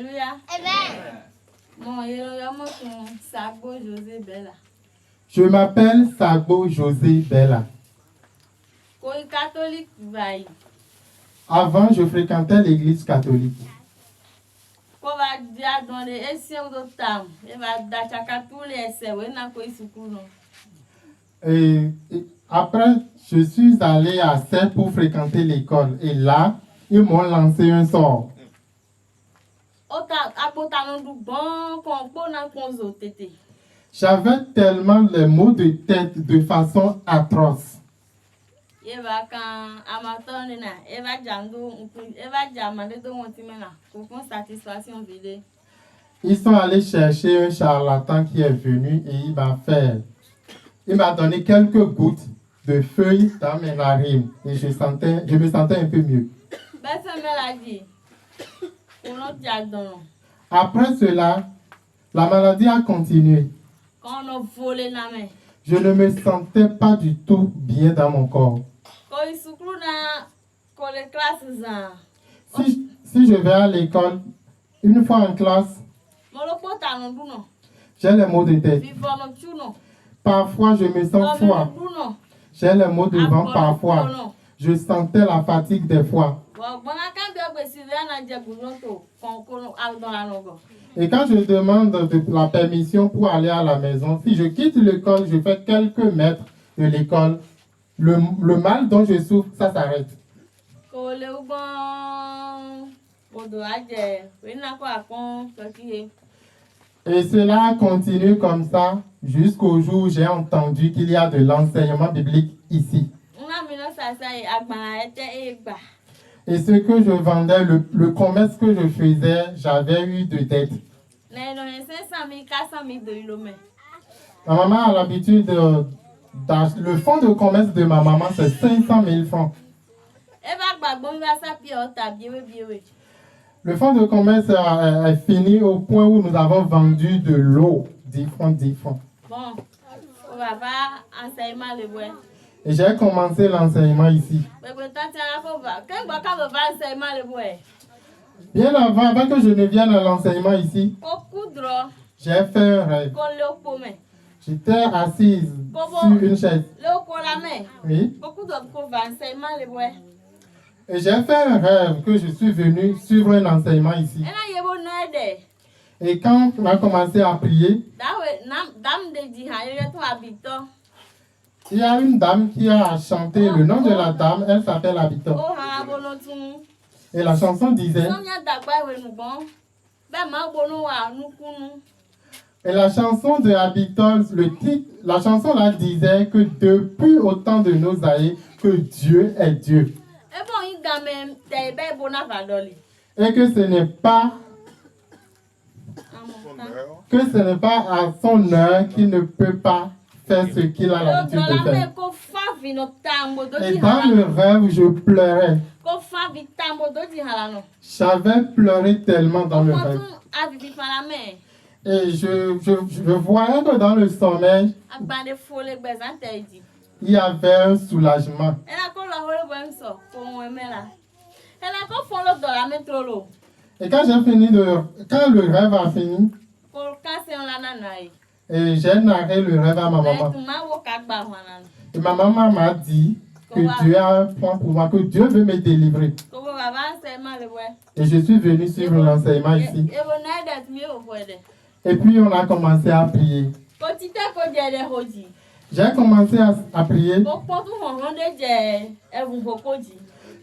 Alléluia. Amen. Je m'appelle Sagbo José Bella. Catholique. Avant, je fréquentais l'église catholique. Et après, je suis allé à Serre pour fréquenter l'école. Et là, ils m'ont lancé un sort. J'avais tellement les maux de tête de façon atroce. Ils sont allés chercher un charlatan qui est venu et il m'a donné quelques gouttes de feuilles dans mes narines et je me sentais un peu mieux. Après cela, la maladie a continué. Je ne me sentais pas du tout bien dans mon corps. Si je vais à l'école, une fois en classe, j'ai les maux de tête. Parfois, je me sens froid. J'ai les maux de ventre parfois. Je sentais la fatigue des fois. Et quand je demande la permission pour aller à la maison, si je quitte l'école, je fais quelques mètres de l'école, le mal dont je souffre, ça s'arrête. Et cela a continué comme ça jusqu'au jour où j'ai entendu qu'il y a de l'enseignement biblique ici. Et ce que je vendais, le commerce que je faisais, j'avais eu de dettes. Ma maman a l'habitude le fonds de commerce de ma maman, c'est 500 000 francs. Le fonds de commerce est fini au point où nous avons vendu de l'eau, 10 francs, 10 francs. Et j'ai commencé l'enseignement ici. Bien avant que je ne vienne à l'enseignement ici, j'ai fait un rêve. J'étais assise sur une chaise. Oui. Et j'ai fait un rêve que je suis venu suivre un enseignement ici. Et quand on a commencé à prier, il y a une dame qui a chanté le nom de la dame, elle s'appelle Habitant. Et la chanson disait, et la chanson de Habitant, le titre, la chanson là disait que depuis autant de nos années, que Dieu est Dieu. Et que ce n'est pas à son heure qu'il ne peut pas faire ce qu'il a l'habitude de faire. Et dans le rêve, je pleurais. J'avais pleuré tellement dans le rêve. Et je voyais que dans le sommeil, il y avait un soulagement. Et quand le rêve a fini, et j'ai narré le rêve à ma maman. Et ma maman m'a dit que Dieu a un plan pour moi, que Dieu veut me délivrer. Et je suis venu suivre l'enseignement ici. Et puis on a commencé à prier. J'ai commencé à prier.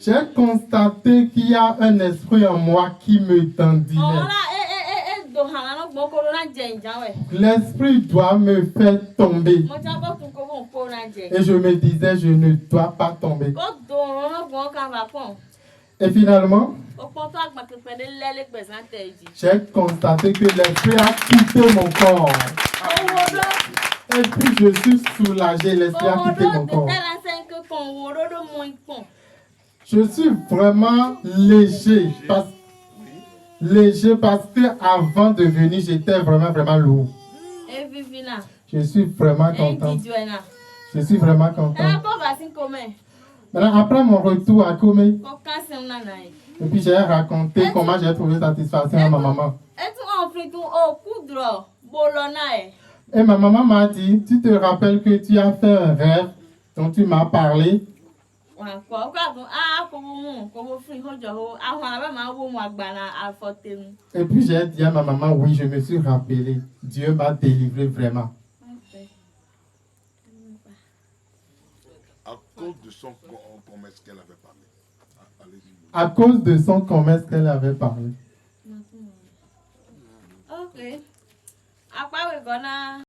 J'ai constaté qu'il y a un esprit en moi qui me dandinait. L'esprit doit me faire tomber. Et je me disais, je ne dois pas tomber. Et finalement, j'ai constaté que l'esprit a quitté mon corps. Et puis je suis soulagé, l'esprit a quitté mon corps. Je suis vraiment léger parce que avant de venir, j'étais vraiment lourd. Je suis vraiment content. Je suis vraiment content. Maintenant, après mon retour à Komé, Et puis j'ai raconté comment j'ai trouvé satisfaction à ma maman. Et ma maman m'a dit, tu te rappelles que tu as fait un rêve dont tu m'as parlé? Et puis j'ai dit à ma maman, oui, je me suis rappelé. Dieu m'a délivré vraiment. À cause de son commerce qu'elle avait parlé. À cause de son commerce qu'elle avait parlé. Ok.